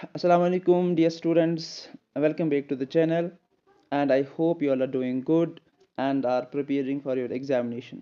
Assalamu alaikum, dear students. Welcome back to the channel, and I hope you all are doing good and are preparing for your examination.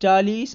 40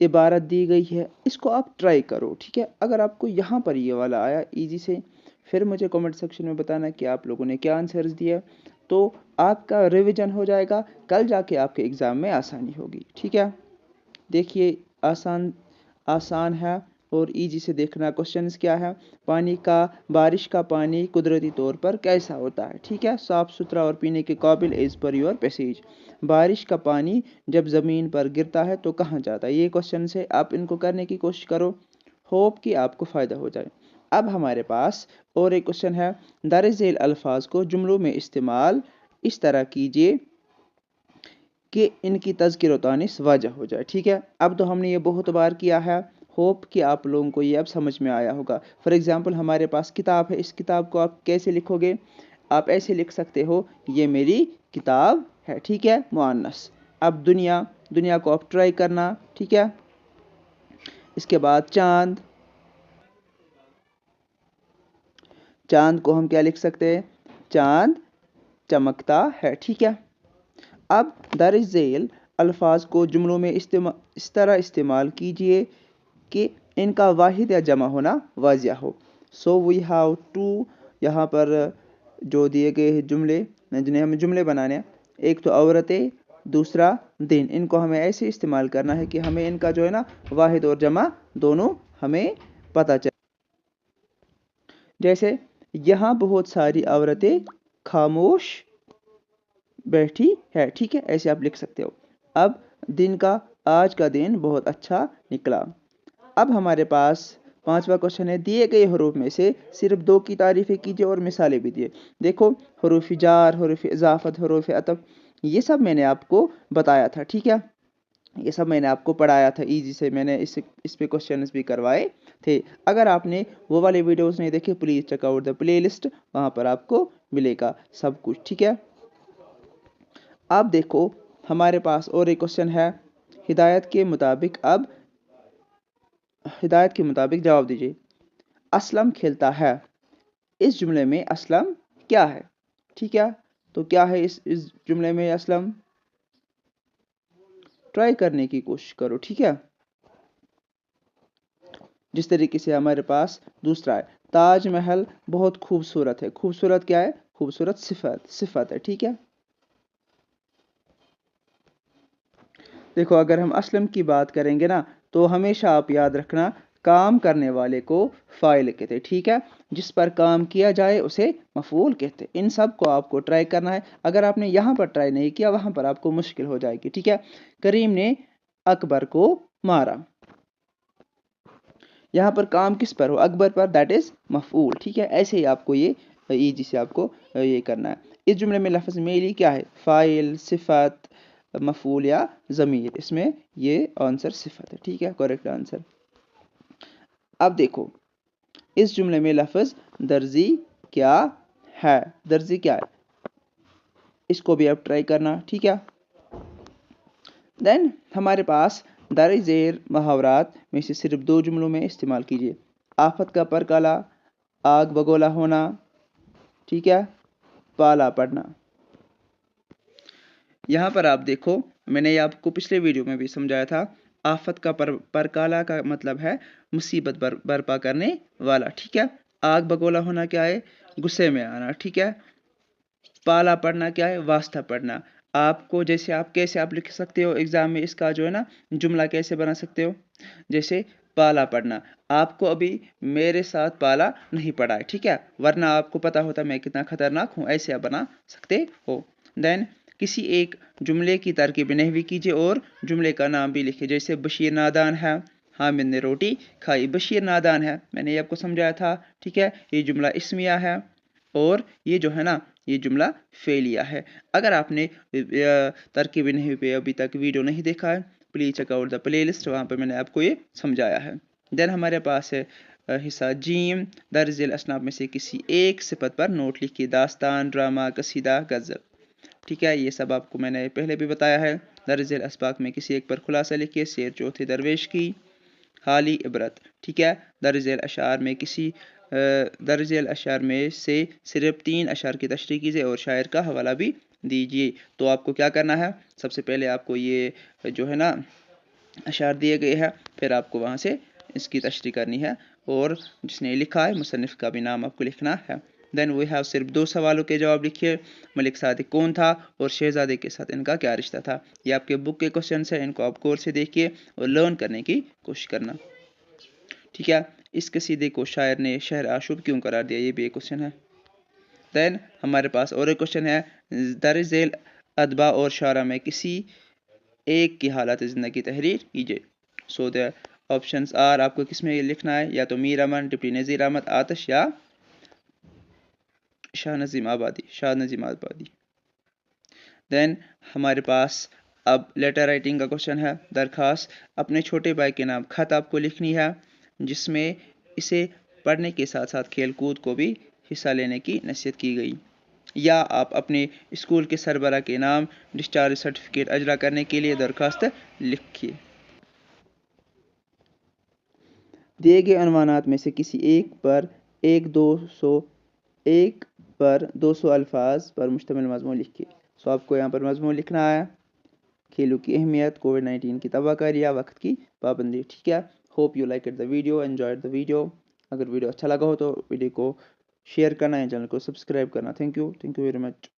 عبارت دی گئی ہے، اس کو آپ try کرو، ٹھیک ہے؟ اگر آپ کو یہاں پر یہ والا آیا ایزی سے، پھر مجھے کمنٹ سیکشن میں بتانا کہ آپ لوگوں نے کیا آنسرز دیا، تو آپ کا ریویژن ہو جائے گا، کل جا کے آپ کے ایگزام میں آسانی ہوگی، ٹھیک ہے؟ دیکھیے آسان ہے اور ایزی سے دیکھنا کوشچنز کیا ہے۔ بارش کا پانی قدرتی طور پر کیسا ہوتا ہے، ٹھیک ہے؟ صاف ستھرا اور پینے کے قابل ایز پر یور پیسیج۔ بارش کا پانی جب زمین پر گرتا ہے تو کہاں جاتا ہے؟ یہ کوشچن سے آپ ان کو کرنے کی کوشش کرو، ہوپ کہ آپ کو فائدہ ہو جائے۔ اب ہمارے پاس اور ایک کوشچن ہے، درج ذیل الفاظ کو جملوں میں استعمال اس طرح کیجیے کہ ان کی تذکیر و تانیث واضح ہو جائے، ٹھیک ہے؟ اب تو ہم نے یہ بہت بار کیا ہے، ہوپ کہ آپ لوگوں کو یہ اب سمجھ میں آیا ہوگا۔ فار ایگزامپل ہمارے پاس کتاب ہے، اس کتاب کو آپ کیسے لکھو گے؟ آپ ایسے لکھ سکتے ہو، یہ میری کتاب ہے، ٹھیک ہے؟ مؤنث۔ اب دنیا کو آپ ٹرائی کرنا، ٹھیک ہے؟ اس کے بعد چاند کو ہم کیا لکھ سکتے ہیں؟ چاند چمکتا ہے، ٹھیک ہے؟ اب درج ذیل الفاظ کو جملوں میں اس طرح استعمال کیجئے کہ ان کا واحد یا جمع ہونا واضح ہو۔ سو وی ہیو ٹو، یہاں پر جو دیے گئے جملے جنہیں ہمیں جملے بنانے ہیں، ایک تو عورتیں، دوسرا دن، ان کو ہمیں ایسے استعمال کرنا ہے کہ ہمیں ان کا جو ہے نا واحد اور جمع دونوں ہمیں پتہ چلے۔ جیسے یہاں بہت ساری عورتیں خاموش بیٹھی ہے، ٹھیک ہے؟ ایسے آپ لکھ سکتے ہو۔ اب آج کا دن بہت اچھا نکلا۔ اب ہمارے پاس 5واں کوشچن ہے، دیے گئے حروف میں سے صرف 2 کی تعریفیں کیجیے اور مثالیں بھی دیے۔ دیکھو، حروف جار، حروف اضافت، حروف عطف، یہ سب میں نے آپ کو بتایا تھا، ٹھیک ہے؟ یہ سب میں نے آپ کو پڑھایا تھا ایزی سے، میں نے اس پہ کوشچنز بھی کروائے تھے۔ اگر آپ نے وہ والے ویڈیوز نہیں دیکھے، please check out the play list, وہاں پر آپ کو ملے گا سب کچھ، ٹھیک ہے؟ اب دیکھو ہمارے پاس اور ایک کوشچن ہے، ہدایت کے مطابق جواب دیجیے۔ اسلم کھیلتا ہے، اس جملے میں اسلم کیا ہے؟ ٹھیک ہے؟ تو کیا ہے اس جملے میں اسلم؟ ٹرائی کرنے کی کوشش کرو، ٹھیک ہے؟ جس طریقے سے ہمارے پاس دوسرا ہے، تاج محل بہت خوبصورت ہے۔ خوبصورت کیا ہے؟ خوبصورت صفت ہے، ٹھیک ہے؟ دیکھو اگر ہم اسلم کی بات کریں گے نا، تو ہمیشہ آپ یاد رکھنا، کام کرنے والے کو فاعل کہتے ہیں، ٹھیک ہے؟ جس پر کام کیا جائے اسے مفعول کہتے ہیں۔ ان سب کو آپ کو ٹرائی کرنا ہے، اگر آپ نے یہاں پر ٹرائی نہیں کیا، وہاں پر آپ کو مشکل ہو جائے گی، ٹھیک ہے؟ کریم نے اکبر کو مارا، یہاں پر کام کس پر ہو؟ اکبر پر، دیٹ از مفعول، ٹھیک ہے؟ ایسے ہی آپ کو یہ ایزی سے آپ کو یہ کرنا ہے۔ اس جملے میں لفظ میلی کیا ہے؟ فاعل، صفت، مفعول یا ضمیر؟ اس میں یہ آنسر صفت ہے، ٹھیک ہے؟ Correct answer. اب دیکھو اس جملے میں لفظ درزی کیا ہے؟ درزی کیا ہے؟ اس کو بھی آپ ٹرائی کرنا، ٹھیک ہے؟ دین ہمارے پاس درج ذیل محاورات میں سے صرف 2 جملوں میں استعمال کیجیے۔ آفت کا پر کالا، آگ بگولا ہونا، ٹھیک ہے؟ پالا پڑنا۔ یہاں پر آپ دیکھو، میں نے آپ کو پچھلے ویڈیو میں بھی سمجھایا تھا، آفت کا پر کالا کا مطلب ہے مصیبت برپا کرنے والا، ٹھیک ہے؟ آگ بگولا ہونا کیا ہے؟ غصے میں آنا، ٹھیک ہے؟ پالا پڑنا کیا ہے؟ واسطہ پڑنا۔ آپ کو جیسے کیسے آپ لکھ سکتے ہو ایگزام میں، اس کا جو ہے نا جملہ کیسے بنا سکتے ہو؟ جیسے پالا پڑنا، آپ کو ابھی میرے ساتھ پالا نہیں پڑا ہے، ٹھیک ہے؟ ورنہ آپ کو پتا ہوتا میں کتنا خطرناک ہوں، ایسے آپ بنا سکتے ہو۔ دین کسی ایک جملے کی ترکیب نحوی کیجیے اور جملے کا نام بھی لکھیے۔ جیسے بشیر نادان ہے، حامد نے روٹی کھائی۔ بشیر نادان ہے، میں نے آپ کو سمجھایا تھا، ٹھیک ہے؟ یہ جملہ اسمیہ ہے اور یہ جو ہے نا یہ جملہ فعلیہ ہے۔ اگر آپ نے ترکیب نحوی پہ ابھی تک ویڈیو نہیں دیکھا ہے، please check out the play list, وہاں پہ میں نے آپ کو یہ سمجھایا ہے۔ دین ہمارے پاس ہے حصہ جیم، درج ذیل اصناف میں سے کسی ایک صفت پر نوٹ لکھیے۔ داستان، ڈرامہ، قصیدہ، غزل، ٹھیک ہے؟ یہ سب آپ کو میں نے پہلے بھی بتایا ہے۔ درج ذیل اسباق میں کسی ایک پر خلاصہ لکھیے۔ شعر چوتھے درویش کی، حالی عبرت، ٹھیک ہے؟ درج ذیل اشعار میں سے صرف 3 اشعار کی تشریح کیجیے اور شاعر کا حوالہ بھی دیجیے۔ تو آپ کو کیا کرنا ہے؟ سب سے پہلے آپ کو یہ جو ہے نا اشعار دیے گئے ہیں، پھر آپ کو وہاں سے اس کی تشریح کرنی ہے اور جس نے لکھا ہے مصنف کا بھی نام آپ کو لکھنا ہے. دین وی ہیو صرف 2 سوالوں کے جواب لکھیے. ملک صادق کون تھا اور شہزادے کے ساتھ ان کا کیا رشتہ تھا. یہ آپ کے بک کے کوشچنس ہیں، ان کو آپ غور سے دیکھیے اور لرن کرنے کی کوشش کرنا. ٹھیک ہے. اس قصیدے کو شاعر نے شہر آشوب کیوں قرار دیا، یہ بھی ایک کوشچن ہے. دین ہمارے پاس اور ایک کوشچن ہے، درج ذیل ادبا اور شاعرہ میں کسی ایک کی حالات زندگی تحریر کیجیے. سو دا آپشنس آر، آپ کو کس میں لکھنا ہے، یا تو میر امن، ڈپٹی نذیر احمد، آتش یا شاہ نظیم آبادی. دین ہمارے پاس اب لیٹر رائٹنگ کا کوشچن ہے. درخواست، اپنے چھوٹے بھائی کے نام خط آپ کو لکھنی ہے جس میں اسے پڑھنے کے ساتھ ساتھ کھیل کود کو بھی حصہ لینے کی نصیحت کی گئی. یا آپ اپنے اسکول کے سربراہ کے نام ڈسچارج سرٹیفکیٹ اجرا کرنے کے لیے درخواست لکھیے. دیے گئے عنوانات میں سے کسی ایک پر 200 الفاظ پر مشتمل مضمون لکھیے. سو آپ کو یہاں پر مضمون لکھنا ہے کھیلوں کی اہمیت، کووڈ-19 کی تباہ کاری یا وقت کی پابندی. ٹھیک ہے. Hope you like the video, enjoy the video. اگر ویڈیو اچھا لگا ہو تو ویڈیو کو شیئر کرنا ہے، چینل کو سبسکرائب کرنا. Thank you very much.